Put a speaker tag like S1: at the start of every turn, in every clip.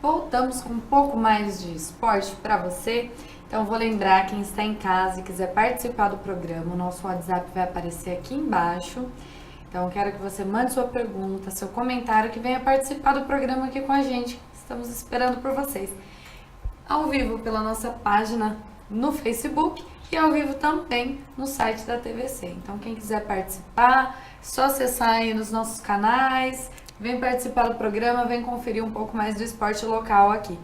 S1: voltamos com um pouco mais de esporte para você. Então, vou lembrar, quem está em casa e quiser participar do programa, o nosso WhatsApp vai aparecer aqui embaixo. Então, quero que você mande sua pergunta, seu comentário, que venha participar do programa aqui com a gente. Estamos esperando por vocês. Ao vivo pela nossa página no Facebook e ao vivo também no site da TVC. Então, quem quiser participar, é só acessar aí nos nossos canais, vem participar do programa, vem conferir um pouco mais do esporte local aqui.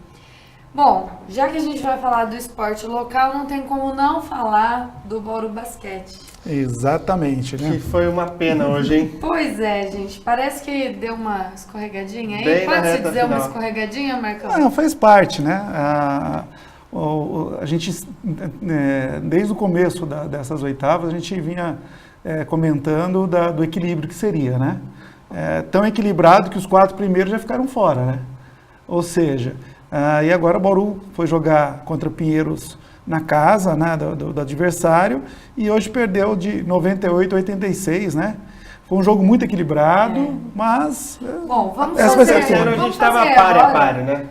S1: Bom, já que a gente vai falar do esporte local, não tem como não falar do Bauru Basquete.
S2: Exatamente, né?
S3: Que foi uma pena hoje, hein?
S1: Pois é, gente. Parece que deu uma escorregadinha aí.
S3: Bem na
S1: Pode-se
S3: reta
S1: dizer uma
S3: final.
S1: escorregadinha, Marcão?
S2: Não, faz parte, né? A gente, desde o começo dessas oitavas, a gente vinha comentando do equilíbrio que seria, né? Tão equilibrado que os 4 primeiros já ficaram fora, né? Ou seja, e agora o Bauru foi jogar contra Pinheiros na casa, né, do adversário, e hoje perdeu de 98 a 86, né? Foi um jogo muito equilibrado, mas...
S1: Bom, vamos
S2: essa vai ser
S1: fazer...
S2: a
S3: A
S2: cena.
S3: gente estava páreo a páreo, né?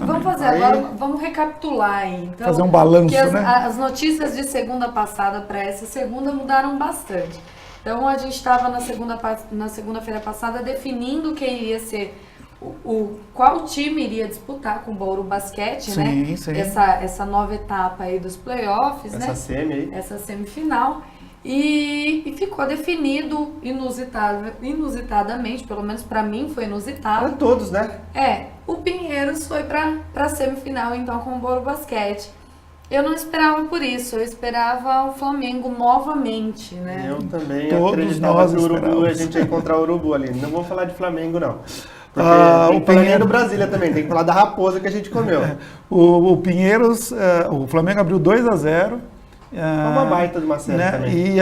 S1: Vamos fazer agora, vamos recapitular aí. Então,
S2: Fazer um balanço,
S1: porque
S2: né?
S1: As notícias de segunda passada para essa segunda mudaram bastante. Então, a gente estava na segunda-feira passada definindo quem iria ser qual time iria disputar com o Bauru Basquete,
S2: Sim,
S1: né?
S2: sim.
S1: Essa nova etapa aí dos playoffs,
S3: Essa
S1: né?
S3: semi aí.
S1: Essa semifinal. E ficou definido inusitadamente, pelo menos para mim foi
S3: Para
S1: inusitado.
S3: todos, né?
S1: O Pinheiros foi para semifinal então com o Bauru Basquete. Eu não esperava por isso, eu esperava o Flamengo novamente, né?
S3: Eu também
S2: Todos
S3: acreditava
S2: nós
S3: que o Urubu, a
S2: esperávamos.
S3: gente ia encontrar o Urubu ali. Não vou falar de Flamengo, não. Porque tem
S2: o
S3: que falar nem
S2: Pinheiro-
S3: do Brasília também, tem que falar da raposa que a gente comeu.
S2: O Pinheiros, o Flamengo abriu 2-0.
S3: Uma baita de uma série
S2: né?
S3: também.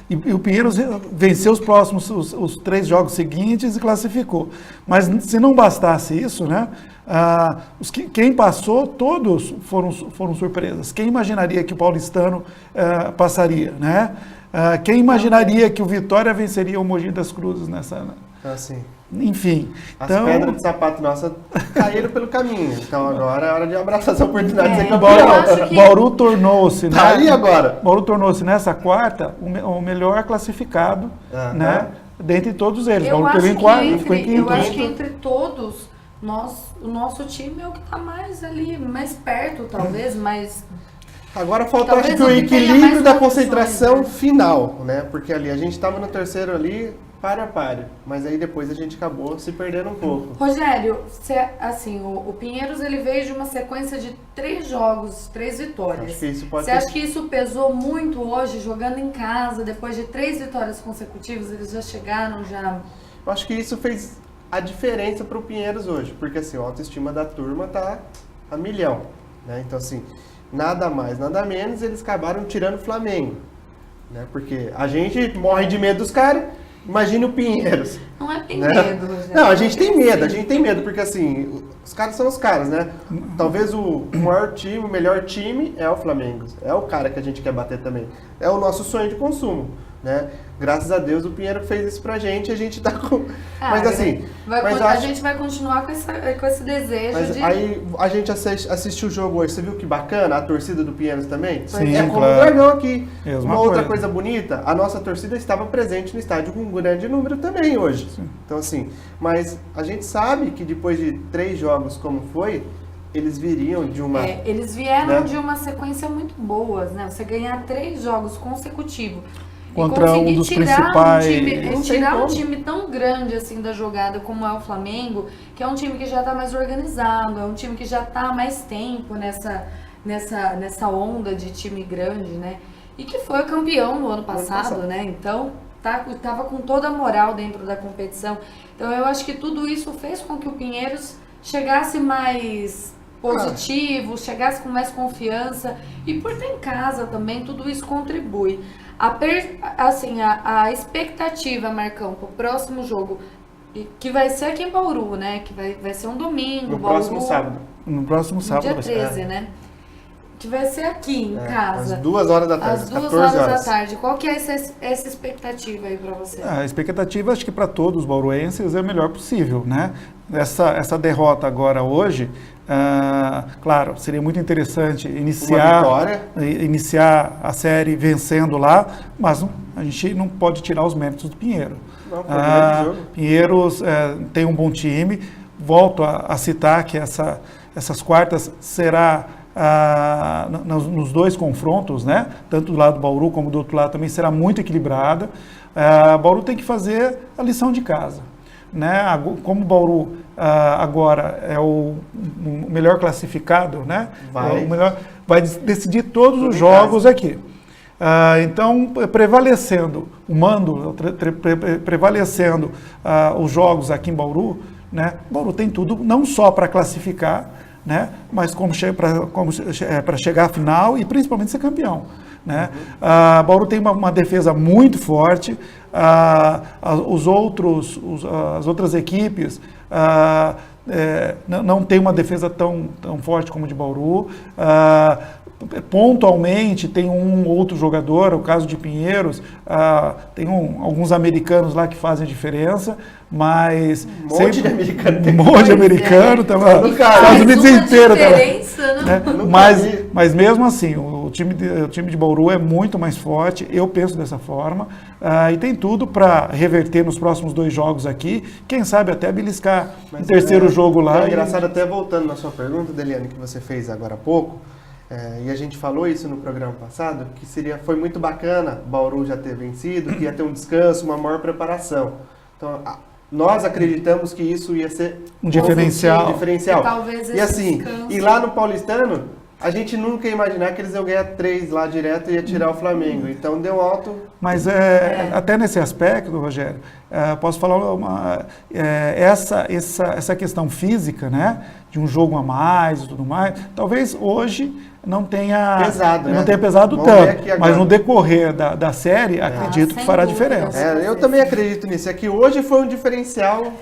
S2: E o Pinheiros venceu os próximos, os 3 jogos seguintes e classificou. Mas se não bastasse isso, né? Quem passou, todos foram surpresas. Quem imaginaria que o paulistano passaria, né? Quem imaginaria que o Vitória venceria o Mogi das Cruzes nessa...
S3: Assim,
S2: Enfim.
S3: as
S2: Então,
S3: pedras de sapato nossa caíram pelo caminho. Então agora é hora de abraçar essa oportunidade de ser
S1: eu
S3: campeão.
S1: acho que-
S2: Bauru tornou-se, né?
S3: Tá aí agora.
S2: Bauru tornou-se nessa quarta o melhor classificado,
S3: Aham.
S2: né? Dentre todos eles.
S1: Eu
S2: Bauru
S1: acho,
S2: pegou em
S1: que
S2: quarto, ficou em
S1: entre, eu
S2: quinto.
S1: acho que entre todos, o nosso time é o que está mais ali, mais perto talvez, mais...
S3: Agora falta
S1: Talvez
S3: acho que o
S1: o que tenha
S3: equilíbrio
S1: mais
S3: da
S1: condições,
S3: concentração
S1: né?
S3: final, né? Porque ali a gente estava no terceiro ali, páreo a páreo. Mas aí depois a gente acabou se perdendo um pouco.
S1: Rogério, assim, o Pinheiros ele veio de uma sequência de 3 jogos, 3 vitórias.
S3: Acho que isso pode
S1: Você
S3: ter-
S1: acha que isso pesou muito hoje, jogando em casa, depois de 3 vitórias consecutivas, eles já chegaram,
S3: Eu acho que isso fez a diferença para o Pinheiros hoje. Porque assim, a autoestima da turma tá a milhão, né? Então assim, nada mais, nada menos, eles acabaram tirando o Flamengo, né? Porque a gente morre de medo dos caras, imagina o Pinheiros.
S1: Não é bem
S3: Né?
S1: medo, Rogério.
S3: Não, a gente tem medo, porque assim, os caras são os caras, né? Talvez o maior time, o melhor time é o Flamengo. É o cara que a gente quer bater também. É o nosso sonho de consumo, né? Graças a Deus o Pinheiro fez isso pra gente e a gente tá com... Mas assim... mas eu
S1: a
S3: acho-
S1: gente vai continuar com esse desejo
S3: Mas
S1: de...
S3: aí a gente assistiu o jogo hoje, você viu que bacana? A torcida do Pinheiros também?
S2: Sim,
S3: É como
S2: claro.
S3: o Dragão aqui.
S2: Mesma
S3: Uma outra
S2: coisa.
S3: coisa bonita, a nossa torcida estava presente no estádio com um grande número também hoje. Então assim, mas a gente sabe que depois de 3 jogos como foi, eles viriam de uma...
S1: eles vieram
S3: né?
S1: de uma sequência muito boa, né? Você ganhar 3 jogos consecutivos.
S2: Contra
S1: e conseguir
S2: um dos
S1: tirar
S2: principais-
S3: Não tem
S1: tirar um
S3: como.
S1: time tão grande assim da jogada como é o Flamengo, que é um time que já está mais organizado, é um time que já está há mais tempo nessa onda de time grande, né? E que foi o campeão no ano passado, né? Então, tava com toda a moral dentro da competição. Então, eu acho que tudo isso fez com que o Pinheiros chegasse mais positivo, chegasse com mais confiança. E por ter em casa também, tudo isso contribui. A expectativa, Marcão, pro próximo jogo, que vai ser aqui em Bauru, né? Que vai ser um domingo,
S3: No
S1: Bauru,
S3: próximo sábado.
S2: No próximo sábado
S1: dia
S2: vai ser.
S1: 13, né? que vai ser aqui em casa.
S3: Às 2 horas da tarde,
S1: Às 2
S3: 14
S1: horas da tarde. Qual que é essa expectativa aí para você?
S2: A expectativa, acho que para todos os bauruenses é o melhor possível, né? Essa derrota agora hoje, claro, seria muito interessante iniciar a série vencendo lá, mas a gente não pode tirar os méritos do Pinheiro. Pinheiros tem um bom time. Volto a citar que essas quartas será nos dois confrontos, né? Tanto do lado do Bauru como do outro lado também será muito equilibrada. Bauru tem que fazer a lição de casa, né? Como o Bauru agora é o melhor classificado, né? Vai decidir todos os jogos aqui. Então, prevalecendo o mando, prevalecendo os jogos aqui em Bauru, né? Bauru tem tudo não só para classificar, né? Mas para chegar à final e principalmente ser campeão, né? Bauru tem uma defesa muito forte. As outras equipes não tem uma defesa tão forte como a de Bauru. Pontualmente tem um outro jogador, o caso de Pinheiros, tem alguns americanos lá que fazem a diferença, mas
S3: um monte de americano,
S2: Estados Unidos inteiro,
S1: né?
S2: Mas mesmo assim, o time de Bauru é muito mais forte, eu penso dessa forma, e tem tudo para reverter nos próximos 2 jogos aqui, quem sabe até beliscar o terceiro jogo lá.
S3: É engraçado, até voltando na sua pergunta, Deliane, que você fez agora há pouco, e a gente falou isso no programa passado, que foi muito bacana Bauru já ter vencido, que ia ter um descanso, uma maior preparação. Então, nós acreditamos que isso ia ser
S2: um diferencial.
S1: Talvez
S3: e assim, e lá no Paulistano, a gente nunca ia imaginar que eles iam ganhar 3 lá direto e ia tirar o Flamengo. Então deu alto.
S2: Mas até nesse aspecto, Rogério, posso falar essa questão física, né? De um jogo a mais e tudo mais, talvez hoje não tenha pesado tanto, mas no decorrer da série, acredito que fará diferença.
S3: Eu também acredito nisso, é que hoje foi um diferencial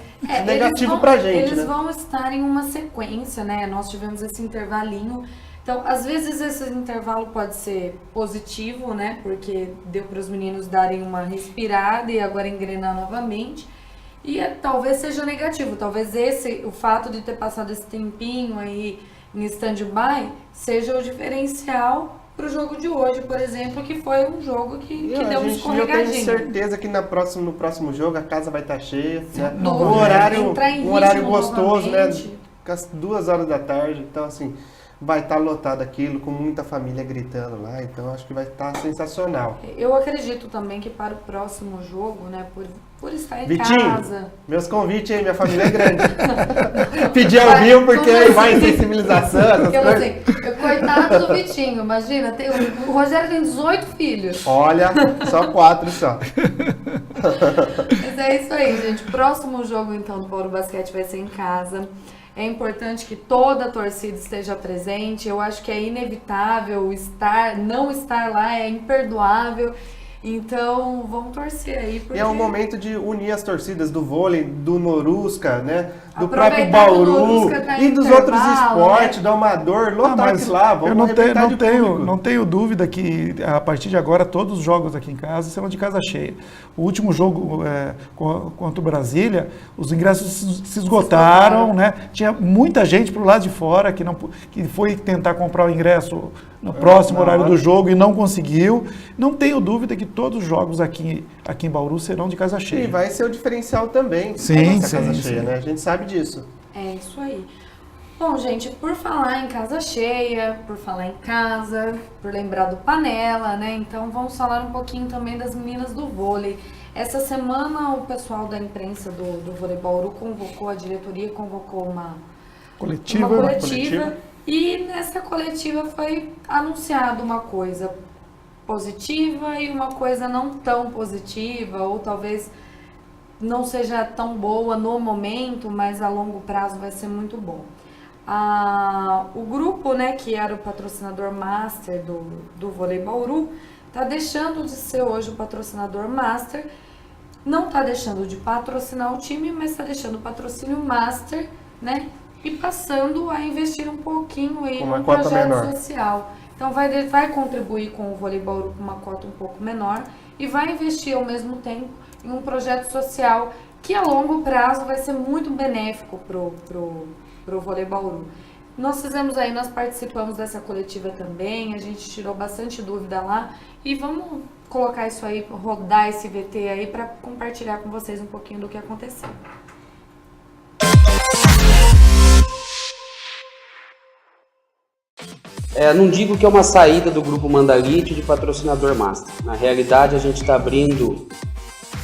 S3: negativo pra gente.
S1: Eles vão estar em uma sequência, né? Nós tivemos esse intervalinho, então às vezes esse intervalo pode ser positivo, né? Porque deu para os meninos darem uma respirada e agora engrenar novamente. E talvez seja negativo, talvez o fato de ter passado esse tempinho aí em stand-by seja o diferencial para o jogo de hoje, por exemplo, que foi um jogo que deu um escorregadinho.
S3: Eu tenho certeza que no próximo jogo a casa vai estar cheia, né?
S1: Um
S3: horário gostoso, né? Às 2 horas da tarde, então assim, vai estar lotado aquilo, com muita família gritando lá, então acho que vai estar sensacional.
S1: Eu acredito também que para o próximo jogo, né, por estar em
S3: Vitinho,
S1: casa...
S3: meus convites aí, minha família é grande. Pedir ao vivo porque aí vai sensibilização, essas coisas.
S1: Coitado do Vitinho, imagina, o Rogério tem 18 filhos.
S3: Olha, só 4 só.
S1: Mas é isso aí, gente. Próximo jogo, então, do Bauru Basquete vai ser em casa. É importante que toda a torcida esteja presente. Eu acho que é inevitável não estar lá, é imperdoável. Então, vamos torcer aí. Porque...
S3: E é um momento de unir as torcidas do vôlei, do Norusca, né? Do próprio Bauru e dos outros esportes, né? Do Amador, lotar aqui lá, vamos
S2: não tenho dúvida que a partir de agora todos os jogos aqui em casa serão de casa cheia. O último jogo contra o Brasília, os ingressos se esgotaram, né? Tinha muita gente pro lado de fora que foi tentar comprar o ingresso no próximo horário do jogo e não conseguiu. Não tenho dúvida que todos os jogos aqui em Bauru serão de casa cheia.
S3: E vai ser o diferencial também.
S2: Sim,
S3: casa cheia, né? A gente sabe disso.
S1: É isso aí. Bom, gente, por falar em casa cheia, por falar em casa, por lembrar do Panela, né? Então vamos falar um pouquinho também das meninas do vôlei. Essa semana o pessoal da imprensa do Vôlei Bauru a diretoria convocou uma coletiva. E nessa coletiva foi anunciado uma coisa positiva e uma coisa não tão positiva, ou talvez não seja tão boa no momento, mas a longo prazo vai ser muito bom. O grupo, né, que era o patrocinador master do Vôlei Bauru, está deixando de ser hoje o patrocinador master, não está deixando de patrocinar o time, mas está deixando o patrocínio master, né, e passando a investir um pouquinho aí no projeto social. Então vai contribuir com o Vôlei Bauru com uma cota um pouco menor e vai investir ao mesmo tempo em um projeto social que a longo prazo vai ser muito benéfico pro Vôlei Bauru. Nós participamos dessa coletiva também, a gente tirou bastante dúvida lá e vamos colocar isso aí, rodar esse VT aí para compartilhar com vocês um pouquinho do que aconteceu.
S4: Não digo que é uma saída do Grupo Mandalite de patrocinador master. Na realidade, a gente está abrindo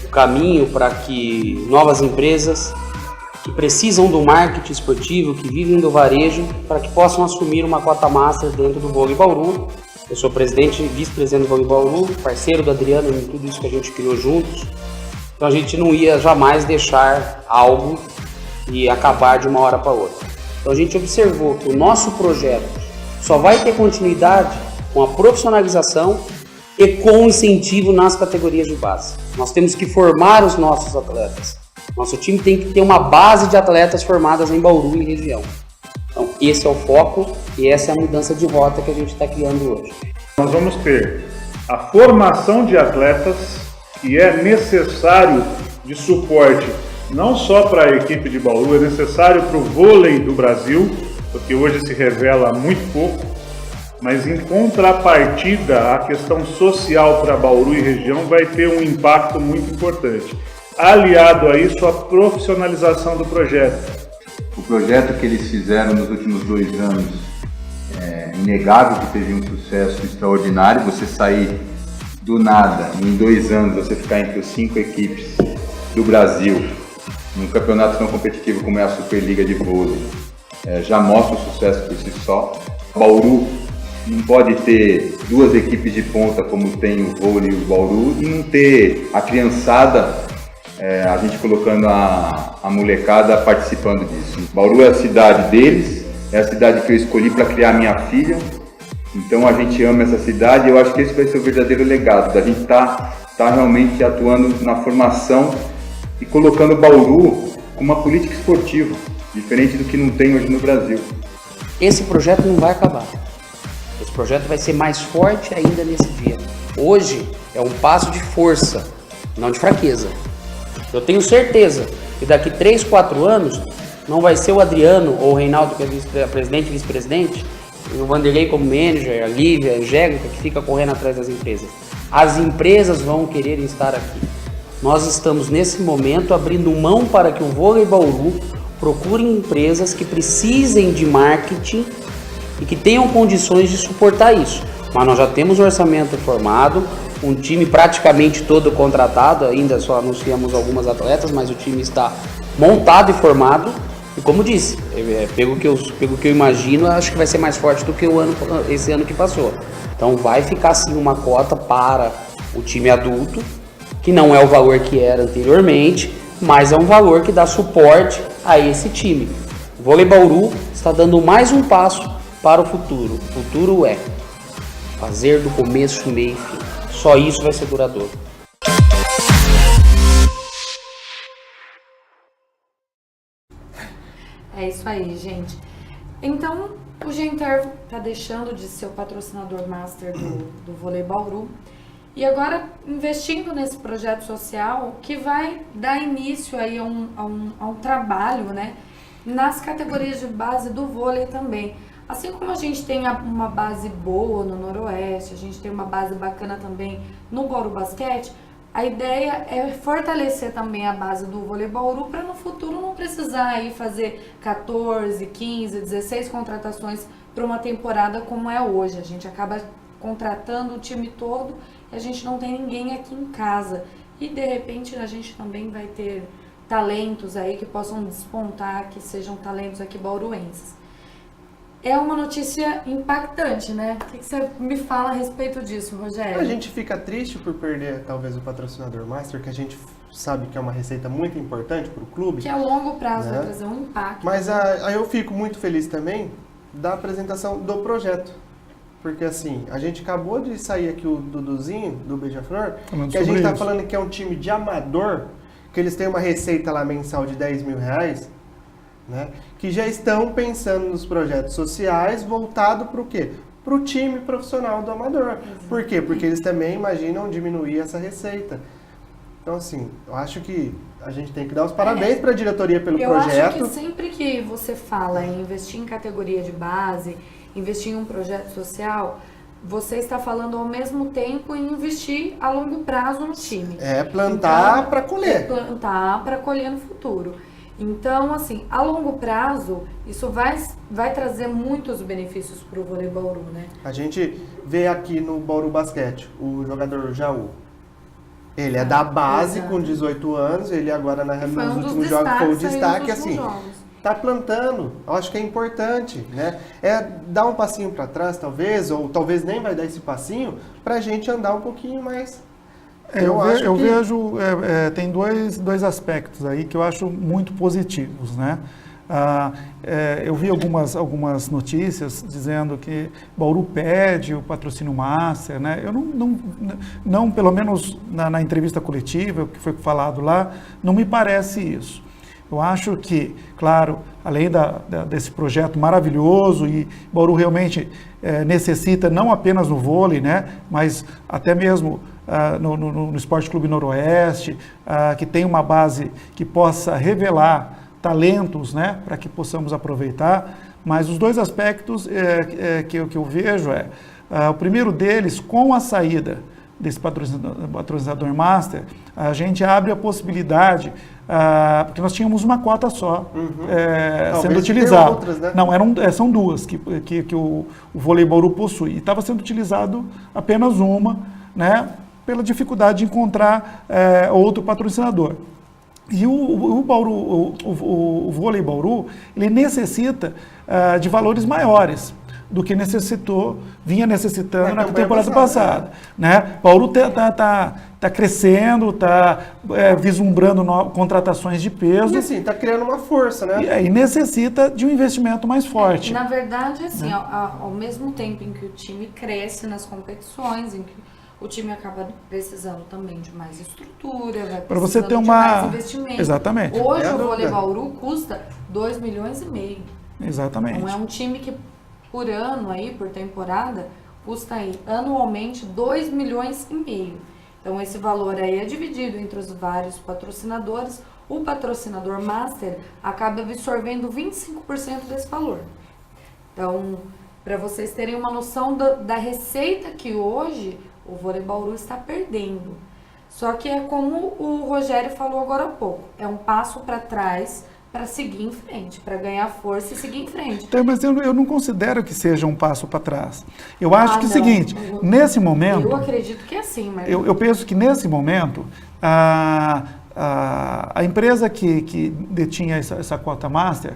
S4: o caminho para que novas empresas que precisam do marketing esportivo, que vivem do varejo, para que possam assumir uma cota master dentro do Vôlei Bauru. Eu sou presidente e vice-presidente do Vôlei Bauru, parceiro do Adriano em tudo isso que a gente criou juntos. Então a gente não ia jamais deixar algo e acabar de uma hora para outra. Então a gente observou que o nosso projeto só vai ter continuidade com a profissionalização e com o incentivo nas categorias de base. Nós temos que formar os nossos atletas. Nosso time tem que ter uma base de atletas formadas em Bauru e região. Então esse é o foco e essa é a mudança de rota que a gente está criando hoje.
S5: Nós vamos ter a formação de atletas que é necessário de suporte não só para a equipe de Bauru, é necessário para o vôlei do Brasil, porque hoje se revela muito pouco, mas em contrapartida, a questão social para Bauru e região vai ter um impacto muito importante. Aliado a isso, a profissionalização do projeto.
S6: O projeto que eles fizeram nos últimos 2 anos é inegável que teve um sucesso extraordinário. Você sair do nada, em 2 anos, você ficar entre as 5 equipes do Brasil, num campeonato tão competitivo como é a Superliga de Vôlei, já mostra o sucesso por si só. Bauru não pode ter 2 equipes de ponta como tem o vôlei e o Bauru e não ter a criançada, a gente colocando a molecada participando disso. Bauru é a cidade deles, é a cidade que eu escolhi para criar minha filha, então a gente ama essa cidade e eu acho que esse vai ser o verdadeiro legado, da gente tá realmente atuando na formação e colocando Bauru com uma política esportiva, diferente do que não tem hoje no Brasil.
S4: Esse projeto não vai acabar. Esse projeto vai ser mais forte ainda nesse dia. Hoje é um passo de força, não de fraqueza. Eu tenho certeza que daqui 3, 4 anos não vai ser o Adriano ou o Reinaldo, que é presidente e vice-presidente, e o Vanderlei como manager, a Lívia, a Angélica, que fica correndo atrás das empresas. As empresas vão querer estar aqui. Nós estamos nesse momento abrindo mão para que o Vôlei Bauru procure empresas que precisem de marketing e que tenham condições de suportar isso. Mas nós já temos um orçamento formado, um time praticamente todo contratado, ainda só anunciamos algumas atletas, mas o time está montado e formado. E como disse, pelo que eu imagino, acho que vai ser mais forte do que esse ano que passou. Então vai ficar sim uma cota para o time adulto, que não é o valor que era anteriormente, mas é um valor que dá suporte a esse time. O Vôlei Bauru está dando mais um passo para o futuro. O futuro é fazer do começo, meio e fim. Só isso vai ser duradouro.
S1: É isso aí, gente. Então, o Genter está deixando de ser o patrocinador master do Vôlei Bauru e agora investindo nesse projeto social que vai dar início aí a um trabalho, né, nas categorias de base do vôlei também. Assim como a gente tem uma base boa no Noroeste, a gente tem uma base bacana também no Bauru Basquete, a ideia é fortalecer também a base do Vôlei Bauru para no futuro não precisar aí fazer 14, 15, 16 contratações para uma temporada como é hoje. A gente acaba contratando o time todo e a gente não tem ninguém aqui em casa. E de repente a gente também vai ter talentos aí que possam despontar, que sejam talentos aqui bauruenses. É uma notícia impactante, né? O que você me fala a respeito disso, Rogério?
S3: A gente fica triste por perder, talvez, o patrocinador master, que a gente sabe que é uma receita muito importante para o clube.
S1: Que a longo prazo,
S3: né,
S1: vai trazer um impacto.
S3: Mas aí eu fico muito feliz também da apresentação do projeto. Porque, assim, a gente acabou de sair aqui o Duduzinho, do Beija-Flor, que a gente está falando que é um time de amador, que eles têm uma receita lá mensal de R$10.000, né, que já estão pensando nos projetos sociais voltado para o quê? para o time profissional do amador. Por quê? Porque eles também imaginam diminuir essa receita. Então, assim, eu acho que a gente tem que dar os parabéns para a diretoria pelo projeto.
S1: Eu acho que sempre que você fala em investir em categoria de base, investir em um projeto social, você está falando ao mesmo tempo em investir a longo prazo no time.
S3: É plantar
S1: então,
S3: para colher.
S1: É plantar para colher no futuro. Então, assim, a longo prazo, isso vai trazer muitos benefícios para o vôlei Bauru, né?
S3: A gente vê aqui no Bauru Basquete o jogador Jaú. Ele é da base com 18 anos, ele agora nos últimos jogos foi o destaque, assim, tá plantando. Eu acho que é importante, né? É dar um passinho para trás, talvez, ou talvez nem vai dar esse passinho, pra gente andar um pouquinho mais.
S2: Eu vejo, tem dois aspectos aí que eu acho muito positivos, né? Eu vi algumas notícias dizendo que Bauru pede o patrocínio Master, né? Eu não pelo menos na entrevista coletiva, que foi falado lá, não me parece isso. Eu acho que, claro, além desse projeto maravilhoso, e Bauru realmente necessita não apenas no vôlei, né? Mas até mesmo no Esporte Clube Noroeste, que tem uma base que possa revelar talentos, né, para que possamos aproveitar, mas os dois aspectos que eu vejo o primeiro deles, com a saída desse patrocinador Master, a gente abre a possibilidade, porque nós tínhamos uma cota só sendo utilizada.
S3: Outras, né?
S2: Não, são duas que o vôlei Bauru possui, e estava sendo utilizado apenas uma, né, pela dificuldade de encontrar outro patrocinador. E o vôlei Bauru, ele necessita de valores maiores do que vinha necessitando na temporada passada. Né? Bauru está crescendo, está vislumbrando contratações de peso.
S3: E assim, está criando uma força, né?
S2: E necessita de um investimento mais forte.
S1: Na verdade, assim, ao mesmo tempo em que o time cresce nas competições, em que o time acaba precisando também de mais estrutura, vai precisando de mais investimento.
S2: Exatamente.
S1: Hoje o vôlei Bauru custa 2,5 milhões.
S2: Exatamente.
S1: Então é um time que por ano aí, por temporada, custa aí anualmente 2,5 milhões. Então esse valor aí é dividido entre os vários patrocinadores. O patrocinador Master acaba absorvendo 25% desse valor. Então, para vocês terem uma noção da receita que hoje o vôlei Bauru está perdendo. Só que é como o Rogério falou agora há pouco, é um passo para trás para seguir em frente, para ganhar força e seguir em frente.
S2: Então, mas eu não considero que seja um passo para trás. Eu acho que é o seguinte, nesse momento...
S1: Eu acredito que é assim, mas...
S2: Eu penso que nesse momento, a empresa que detinha essa cota Master,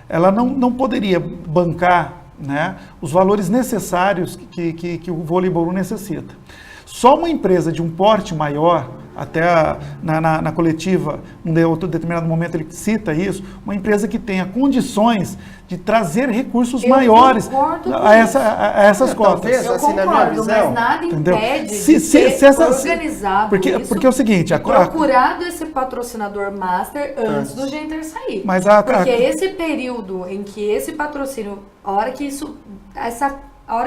S2: ela não poderia bancar, né, os valores necessários que o vôlei Bauru necessita. Só uma empresa de um porte maior, até na coletiva, em outro determinado momento ele cita isso, uma empresa que tenha condições de trazer recursos maiores a essas cotas.
S3: Talvez,
S1: eu
S3: assim,
S1: concordo,
S3: na minha visão,
S1: mas nada
S2: entendeu?
S1: impede de ser organizado
S2: porque é o seguinte...
S1: procurado esse patrocinador Master antes do Genter sair.
S2: Mas
S1: porque esse período em que esse patrocínio, a hora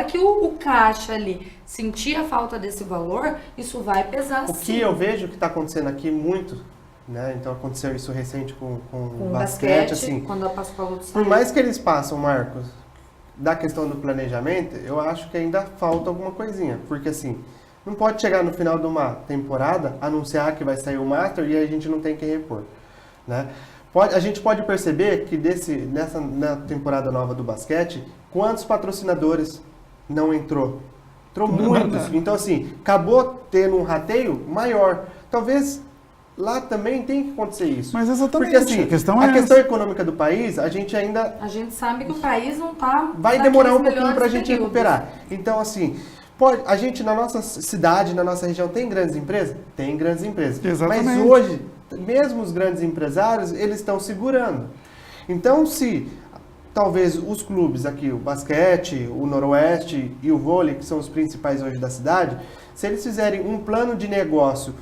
S1: que o caixa ali sentir a falta desse valor, isso vai pesar sim.
S3: O que eu vejo que está acontecendo aqui muito, né? Então aconteceu isso recente com o basquete, assim.
S1: Quando a Pascoal
S3: por mais que eles passam, Marcos, da questão do planejamento, eu acho que ainda falta alguma coisinha. Porque assim, não pode chegar no final de uma temporada, anunciar que vai sair o Master e a gente não tem que repor, né? A gente pode perceber que na temporada nova do basquete, quantos patrocinadores não entrou? Entrou muitos. Então, assim, acabou tendo um rateio maior. Talvez lá também tenha que acontecer isso.
S2: Mas exatamente.
S3: Porque, assim,
S2: a questão
S3: econômica do país, a gente
S1: sabe que o país não está...
S3: Vai demorar um pouquinho para a gente recuperar. Então, assim... A gente, na nossa cidade, na nossa região, tem grandes empresas? Tem grandes empresas.
S2: Exatamente.
S3: Mas hoje, mesmo os grandes empresários, eles estão segurando. Então, se talvez os clubes aqui, o basquete, o Noroeste e o vôlei, que são os principais hoje da cidade, se eles fizerem um plano de negócio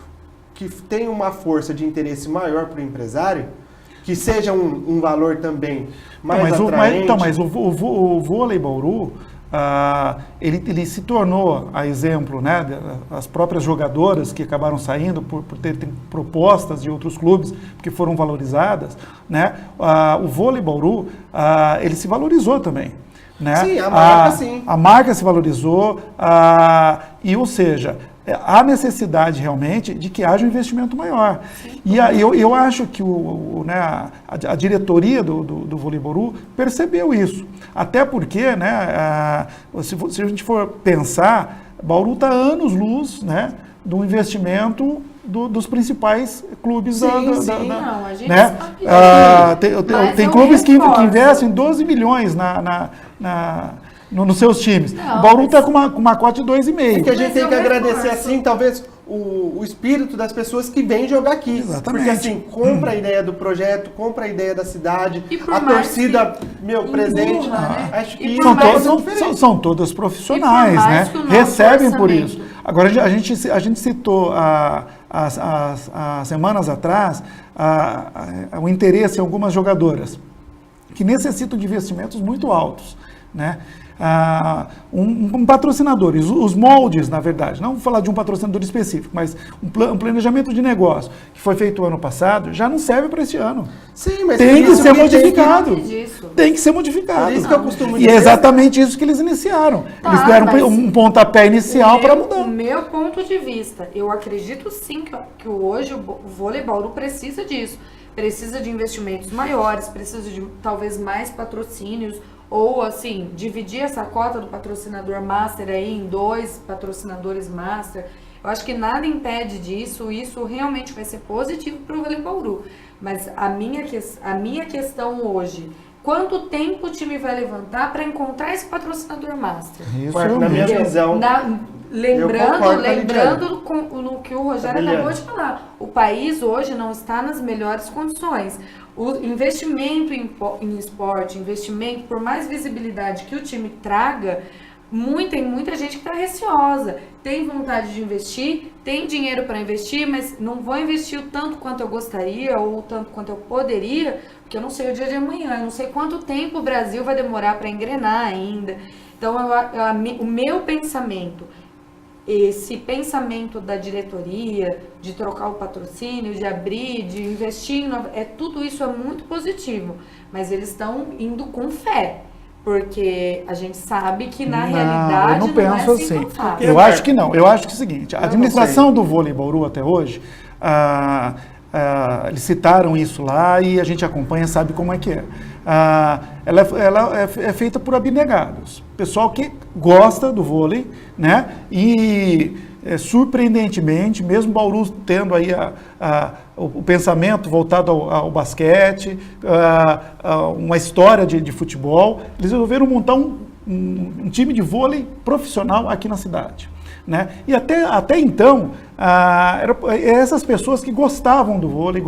S3: que tenha uma força de interesse maior para o empresário, que seja um valor também mais atraente...
S2: Mas o vôlei Bauru... ele se tornou, a exemplo, né, as próprias jogadoras que acabaram saindo por terem propostas de outros clubes que foram valorizadas, né, o vôlei Bauru, ele se valorizou também. Né?
S3: Sim, a marca sim.
S2: A marca se valorizou, ou seja, há necessidade realmente de que haja um investimento maior. Sim. E eu acho que a diretoria do Vôlei Bauru percebeu isso. Até porque, né, se a gente for pensar, Bauru está anos-luz, né, do investimento dos principais clubes
S1: Não, a gente
S2: né? Tem clubes que investem 12 milhões nos seus times. Não, o Bauru está com uma cota de 2,5.
S3: É que a gente tem que agradecer, assim, talvez, o espírito das pessoas que vêm jogar aqui.
S2: Exatamente.
S3: Porque, assim, compra a ideia do projeto, compra a ideia da cidade, a torcida, presente.
S1: Né?
S3: Acho que
S2: são todas profissionais, né? Recebem por isso. Agora, a gente citou há semanas atrás o interesse em algumas jogadoras que necessitam de investimentos muito altos, né? Um patrocinador, os moldes, na verdade, não vou falar de um patrocinador específico, mas um planejamento de negócio que foi feito ano passado, já não serve para esse ano.
S3: Sim, mas
S2: tem que ser modificado. Tem que ser
S3: Por
S2: modificado.
S3: isso que eu costumo
S2: E é exatamente isso que eles iniciaram. Eles deram um pontapé inicial para mudar.
S1: O meu ponto de vista, eu acredito sim que hoje o vôlei Bauru precisa disso. Precisa de investimentos maiores, precisa de talvez mais patrocínios, ou assim, dividir essa cota do patrocinador master aí em 2 patrocinadores master. Eu acho que nada impede disso, isso realmente vai ser positivo para o vôlei Bauru. Mas a minha questão hoje, quanto tempo o time vai levantar para encontrar esse patrocinador master?
S2: Isso,
S3: na minha visão.
S1: Lembrando no que o Rogério acabou de falar, o país hoje não está nas melhores condições. O investimento em esporte, investimento, por mais visibilidade que o time traga, tem muita gente que está receosa, tem vontade de investir, tem dinheiro para investir, mas não vou investir o tanto quanto eu gostaria ou o tanto quanto eu poderia, porque eu não sei o dia de amanhã, eu não sei quanto tempo o Brasil vai demorar para engrenar ainda. Então, o meu pensamento, esse pensamento da diretoria, de trocar o patrocínio, de abrir, de investir, tudo isso é muito positivo, mas eles estão indo com fé. Porque a gente sabe que na realidade
S2: eu não penso
S1: é
S2: assim.
S1: tão fácil.
S2: Eu acho que não. Eu acho que é o seguinte, a administração do vôlei Bauru até hoje, eles citaram isso lá e a gente acompanha, sabe como é que é. Ela é feita por abnegados. Pessoal que gosta do vôlei, né? E surpreendentemente, mesmo Bauru tendo aí o pensamento voltado ao basquete, uma história de futebol, eles resolveram montar um time de vôlei profissional aqui na cidade. Né? E até então, eram essas pessoas que gostavam do vôlei,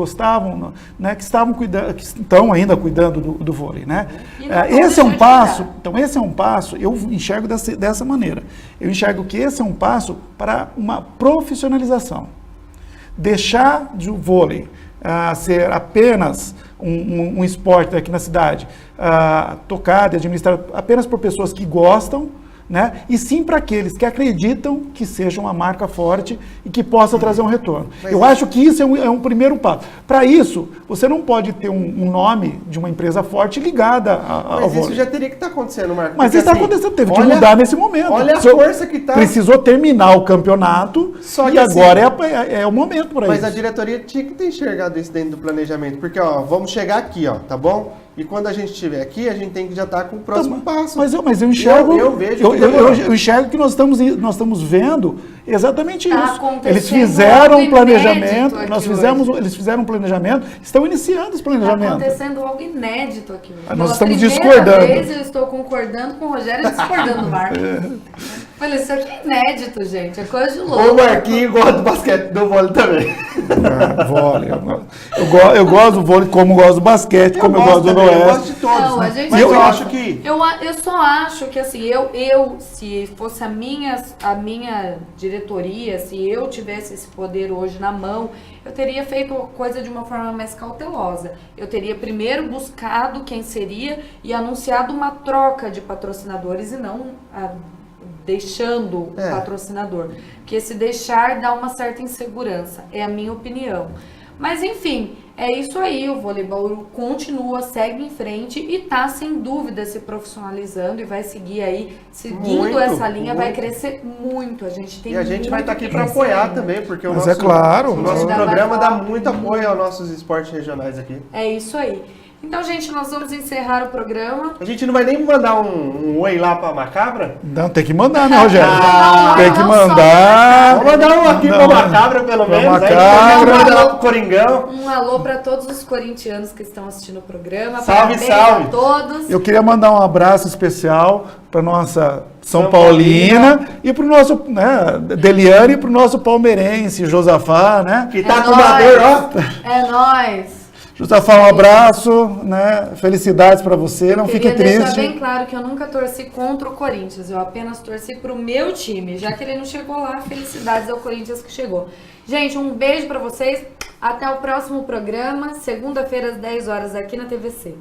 S2: né, que estão ainda cuidando do vôlei. Né? Esse é um passo, eu enxergo dessa maneira. Eu enxergo que esse é um passo para uma profissionalização. Deixar de o vôlei ser apenas um esporte aqui na cidade, tocado e administrado apenas por pessoas que gostam, né? E sim para aqueles que acreditam que seja uma marca forte e que possa trazer um retorno. Eu acho que isso é um primeiro passo. Para isso, você não pode ter um nome de uma empresa forte ligada ao vôlei.
S3: Mas isso já teria que estar acontecendo, Marco.
S2: Mas isso está acontecendo, teve que mudar nesse momento.
S3: Olha a força que está.
S2: Precisou terminar o campeonato e agora é o momento para isso.
S3: Mas a diretoria tinha que ter enxergado isso dentro do planejamento. Porque, vamos chegar aqui, tá bom? E quando a gente estiver aqui, a gente tem que já estar com o próximo passo.
S2: Mas eu enxergo.
S3: Eu
S2: enxergo que nós estamos vendo exatamente isso. Eles
S1: fizeram
S2: um planejamento, eles fizeram um planejamento, estão iniciando esse planejamento.
S1: Está acontecendo algo inédito aqui.
S2: Nós estamos discordando.
S1: Vez eu estou concordando com o Rogério e discordando do Marco. Olha, isso aqui é inédito, gente. É coisa de
S3: O
S1: louco.
S3: Marquinhos gosta do basquete, do vôlei também.
S2: Vôlei. Eu gosto do vôlei como gosto do basquete, como eu gosto do
S3: também, eu gosto
S2: Oeste.
S3: de todos.
S1: Não, a
S3: né?
S1: gente
S3: Mas eu
S1: gosta.
S3: acho que...
S1: Eu só acho que assim, eu se fosse a minha diretoria, se eu tivesse esse poder hoje na mão, eu teria feito a coisa de uma forma mais cautelosa. Eu teria primeiro buscado quem seria e anunciado uma troca de patrocinadores e não deixando o patrocinador. Porque se deixar dá uma certa insegurança, é a minha opinião. Mas enfim, é isso aí, o Vôlei Bauru continua, segue em frente e tá sem dúvida se profissionalizando e vai seguir aí, seguindo
S3: Muito,
S1: essa linha, vai
S3: muito.
S1: crescer muito. A gente tem
S3: E a gente vai estar aqui para
S1: muito que
S3: apoiar
S1: crescer.
S3: também, porque o
S2: Mas
S3: nosso,
S2: é claro.
S3: o nosso
S1: Ainda
S3: programa
S1: vai
S3: dá
S1: falar
S3: muito apoio aos nossos esportes regionais aqui.
S1: É isso aí. Então, gente, nós vamos encerrar o programa.
S3: A gente não vai nem mandar um oi lá pra Macabra?
S2: Não, tem que mandar, né, Rogério?
S1: Não,
S2: Tem que
S1: não só
S2: mandar.
S3: Vamos mandar um aqui pra
S2: Mandar.
S3: Macabra, pelo
S2: Pra
S3: menos. Aí
S2: Macabra.
S3: depois manda lá pro Coringão.
S1: Um alô para todos os corintianos que estão assistindo o programa.
S3: Salve,
S1: Parabéns
S3: salve.
S1: a todos.
S2: Eu queria mandar um abraço especial para nossa São
S3: São
S2: Paulina e para o nosso, né, Deliane e para o nosso palmeirense, Josafá, né?
S3: Que tá
S1: É
S3: com
S1: nóis.
S3: uma dor, ó.
S1: É nóis.
S2: Josafá, um abraço, né? Felicidades para você, não fique
S1: Queria deixar
S2: triste.
S1: bem claro que eu nunca torci contra o Corinthians, eu apenas torci pro meu time. Já que ele não chegou lá, felicidades ao Corinthians que chegou. Gente, um beijo para vocês. Até o próximo programa, segunda-feira às 10 horas aqui na TVC.